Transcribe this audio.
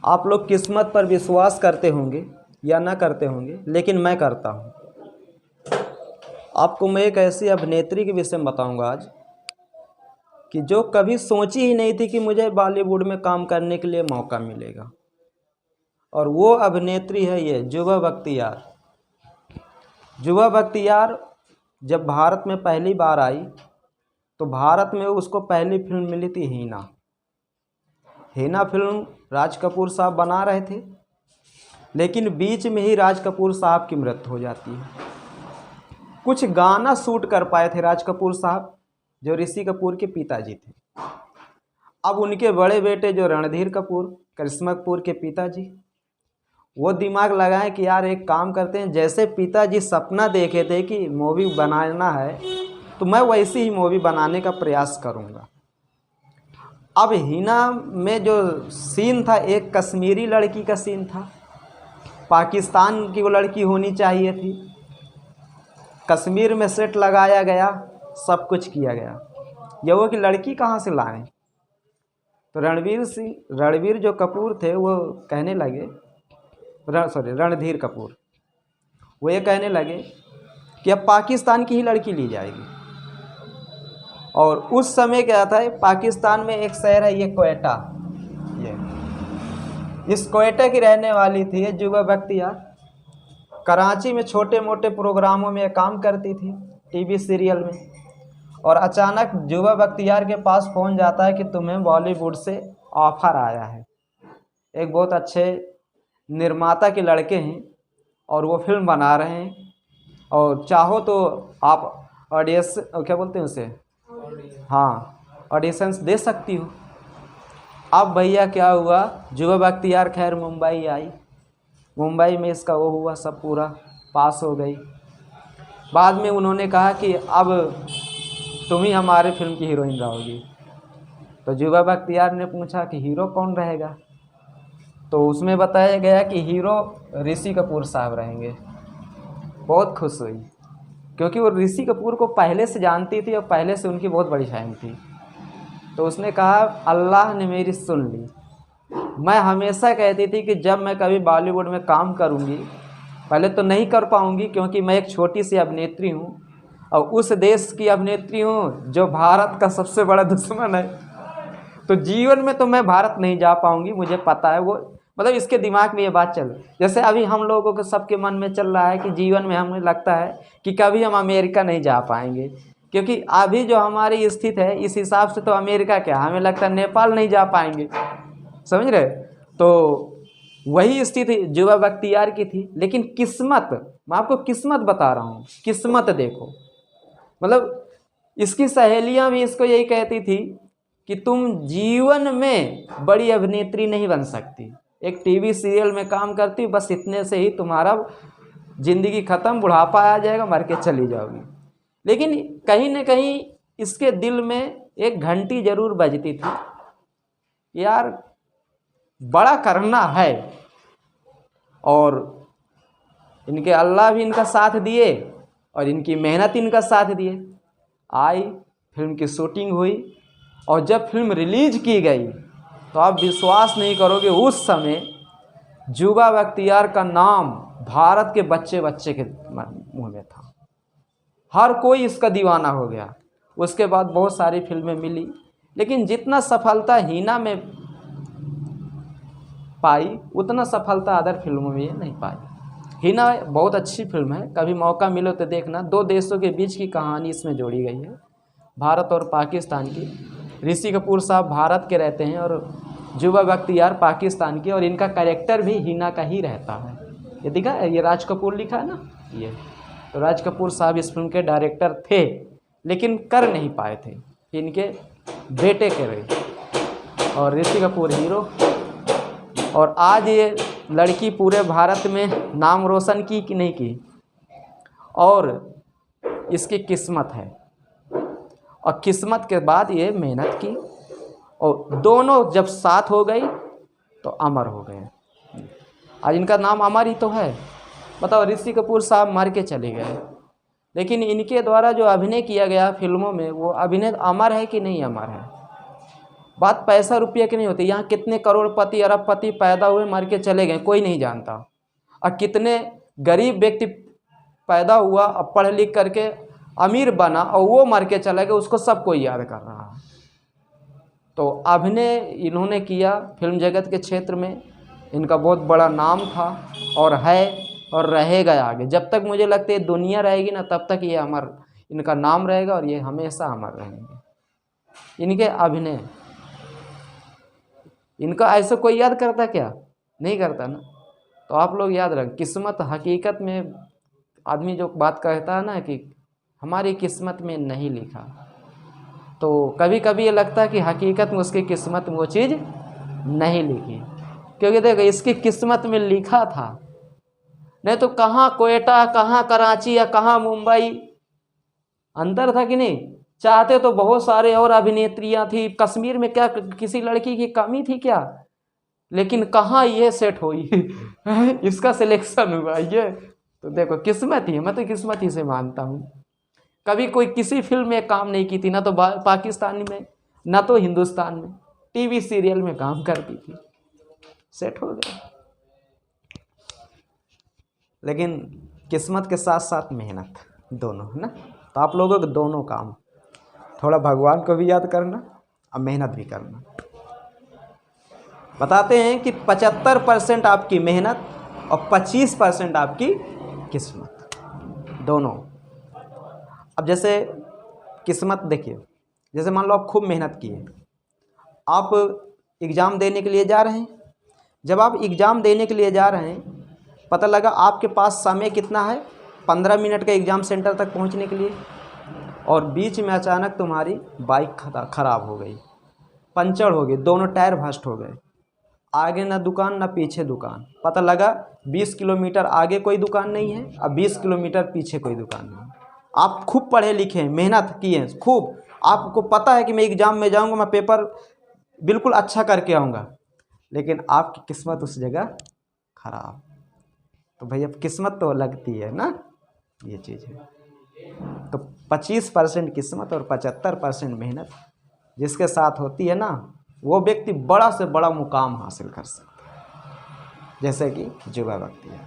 आप लोग किस्मत पर विश्वास करते होंगे या ना करते होंगे, लेकिन मैं करता हूँ। आपको मैं एक ऐसी अभिनेत्री के विषय में बताऊंगा आज कि जो कभी सोची ही नहीं थी कि मुझे बॉलीवुड में काम करने के लिए मौका मिलेगा, और वो अभिनेत्री है ये जुबा बख्तियार। जुबा बख्तियार जब भारत में पहली बार आई तो भारत में उसको पहली फिल्म मिली थी हीना। हीना फिल्म राज कपूर साहब बना रहे थे, लेकिन बीच में ही राज कपूर साहब की मृत्यु हो जाती है। कुछ गाना शूट कर पाए थे राज कपूर साहब, जो ऋषि कपूर के पिताजी थे। अब उनके बड़े बेटे जो रणधीर कपूर, करिश्मा कपूर के पिताजी, वो दिमाग लगाएं कि यार एक काम करते हैं, जैसे पिताजी सपना देखे थे कि मूवी बनाना है तो मैं वैसी ही मूवी बनाने का प्रयास करूँगा। अब हीना में जो सीन था एक कश्मीरी लड़की का सीन था, पाकिस्तान की वो लड़की होनी चाहिए थी। कश्मीर में सेट लगाया गया, सब कुछ किया गया, ये वो कि लड़की कहाँ से लाएं। तो रणवीर जो कपूर थे वो कहने लगे, रणधीर कपूर, वो ये कहने लगे कि अब पाकिस्तान की ही लड़की ली जाएगी। और उस समय क्या था, पाकिस्तान में एक शहर है ये क्वेटा, इस क्वेटा की रहने वाली थी ये जुबा बख्तियार। कराची में छोटे मोटे प्रोग्रामों में काम करती थी, टीवी सीरियल में। और अचानक जुबा बख्तियार के पास फ़ोन जाता है कि तुम्हें बॉलीवुड से ऑफ़र आया है, एक बहुत अच्छे निर्माता के लड़के हैं और वो फिल्म बना रहे हैं, और चाहो तो आप ऑडियंस क्या बोलते हैं उसे, हाँ, ऑडिशंस दे सकती हो। अब भैया क्या हुआ, जुबा बख्तियार खैर मुंबई आई, मुंबई में इसका वो हुआ, सब पूरा पास हो गई। बाद में उन्होंने कहा कि अब तुम ही हमारे फिल्म की हीरोइन रहोगी। तो जुबा बख्तियार ने पूछा कि हीरो कौन रहेगा, तो उसमें बताया गया कि हीरो ऋषि कपूर साहब रहेंगे। बहुत खुश हुई, क्योंकि वो ऋषि कपूर को पहले से जानती थी और पहले से उनकी बहुत बड़ी फैन थी। तो उसने कहा अल्लाह ने मेरी सुन ली। मैं हमेशा कहती थी कि जब मैं कभी बॉलीवुड में काम करूंगी, पहले तो नहीं कर पाऊंगी क्योंकि मैं एक छोटी सी अभिनेत्री हूं और उस देश की अभिनेत्री हूं जो भारत का सबसे बड़ा दुश्मन है, तो जीवन में तो मैं भारत नहीं जा पाऊंगी, मुझे पता है। वो मतलब इसके दिमाग में ये बात चल, जैसे अभी हम लोगों के सबके मन में चल रहा है कि जीवन में हमें लगता है कि कभी हम अमेरिका नहीं जा पाएंगे, क्योंकि अभी जो हमारी स्थिति है इस हिसाब से तो अमेरिका क्या, हमें लगता है नेपाल नहीं जा पाएंगे, समझ रहे। तो वही स्थिति जुबा बख्तियार की थी। लेकिन किस्मत, मैं आपको किस्मत बता रहा हूँ, किस्मत देखो। मतलब इसकी सहेलियाँ भी इसको यही कहती थी कि तुम जीवन में बड़ी अभिनेत्री नहीं बन सकती, एक टीवी सीरियल में काम करती, बस इतने से ही तुम्हारा ज़िंदगी ख़त्म, बुढ़ापा आ जाएगा, मर के चली जाओगी। लेकिन कहीं न कहीं इसके दिल में एक घंटी ज़रूर बजती थी, यार बड़ा करना है। और इनके अल्लाह भी इनका साथ दिए और इनकी मेहनत इनका साथ दिए। आई, फिल्म की शूटिंग हुई, और जब फिल्म रिलीज की गई तो आप विश्वास नहीं करोगे, उस समय जुबा बख्तियार का नाम भारत के बच्चे बच्चे के मुंह में था, हर कोई इसका दीवाना हो गया। उसके बाद बहुत सारी फिल्में मिली, लेकिन जितना सफलता हीना में पाई उतना सफलता अदर फिल्मों में ये नहीं पाई। हीना बहुत अच्छी फिल्म है, कभी मौका मिले तो देखना। दो देशों के बीच की कहानी इसमें जोड़ी गई है, भारत और पाकिस्तान की। ऋषि कपूर साहब भारत के रहते हैं और जुबा बख्तियार पाकिस्तान की, और इनका कैरेक्टर भी हीना का ही रहता है। ये दिखा, ये राज कपूर लिखा है ना, ये तो राज कपूर साहब इस फिल्म के डायरेक्टर थे, लेकिन कर नहीं पाए थे, इनके बेटे के रहे, और ऋषि कपूर हीरो। और आज ये लड़की पूरे भारत में नाम रोशन की कि नहीं की, और इसकी किस्मत है, और किस्मत के बाद ये मेहनत की, और दोनों जब साथ हो गई तो अमर हो गए। आज इनका नाम अमर ही तो है। बताओ, ऋषि कपूर साहब मर के चले गए, लेकिन इनके द्वारा जो अभिनय किया गया फिल्मों में, वो अभिनय अमर है कि नहीं अमर है। बात पैसा रुपये की नहीं होती, यहाँ कितने करोड़पति अरबपति पैदा हुए मर के चले गए कोई नहीं जानता, और कितने गरीब व्यक्ति पैदा हुआ और पढ़ लिख करके अमीर बना और वो मर के चला गया, उसको सब कोई याद कर रहा है। तो अभिनय इन्होंने किया फिल्म जगत के क्षेत्र में, इनका बहुत बड़ा नाम था और है और रहेगा आगे। जब तक मुझे लगता है दुनिया रहेगी ना तब तक ये अमर, इनका नाम रहेगा और ये हमेशा अमर रहेंगे। इनके अभिनय, इनका ऐसा कोई याद करता क्या? नहीं करता ना। तो आप लोग याद रखें, किस्मत हकीकत में आदमी जो बात कहता है ना कि हमारी किस्मत में नहीं लिखा, तो कभी कभी ये लगता है कि हकीकत में उसकी किस्मत में वो चीज़ नहीं लिखी, क्योंकि देखो इसकी किस्मत में लिखा था, नहीं तो कहाँ कोयटा, कहाँ कराची या कहाँ मुंबई, अंतर था कि नहीं। चाहते तो बहुत सारे और अभिनेत्रियां थी, कश्मीर में क्या किसी लड़की की कमी थी क्या? लेकिन कहाँ ये सेट हुई इसका सिलेक्शन हुआ, ये तो देखो किस्मत ही, मैं तो किस्मत ही से मानता हूँ। कभी कोई किसी फिल्म में काम नहीं की थी, ना तो पाकिस्तानी में ना तो हिंदुस्तान में, टीवी सीरियल में काम करती थी, सेट हो गया। लेकिन किस्मत के साथ साथ मेहनत दोनों है ना। तो आप लोगों को दोनों काम, थोड़ा भगवान को भी याद करना और मेहनत भी करना। बताते हैं कि 75% आपकी मेहनत और 25% आपकी किस्मत, दोनों। अब जैसे किस्मत देखिए, जैसे मान लो आप खूब मेहनत किए, आप एग्ज़ाम देने के लिए जा रहे हैं। जब आप एग्ज़ाम देने के लिए जा रहे हैं, पता लगा आपके पास समय कितना है, 15 मिनट का एग्ज़ाम सेंटर तक पहुंचने के लिए, और बीच में अचानक तुम्हारी बाइक ख़राब हो गई, पंचर हो गई, दोनों टायर भस्ट हो गए, आगे ना दुकान ना पीछे दुकान। पता लगा 20 किलोमीटर आगे कोई दुकान नहीं है और 20 किलोमीटर पीछे कोई दुकान नहीं है। आप खूब पढ़े लिखे हैं, मेहनत किए हैं खूब, आपको पता है कि मैं एग्ज़ाम में जाऊंगा, मैं पेपर बिल्कुल अच्छा करके आऊँगा, लेकिन आपकी किस्मत उस जगह ख़राब। तो भैया किस्मत तो लगती है ना, ये चीज़ है। तो 25% किस्मत और 75% मेहनत जिसके साथ होती है ना, वो व्यक्ति बड़ा से बड़ा मुकाम हासिल कर सकता है, जैसे कि जुबा बख्तियार।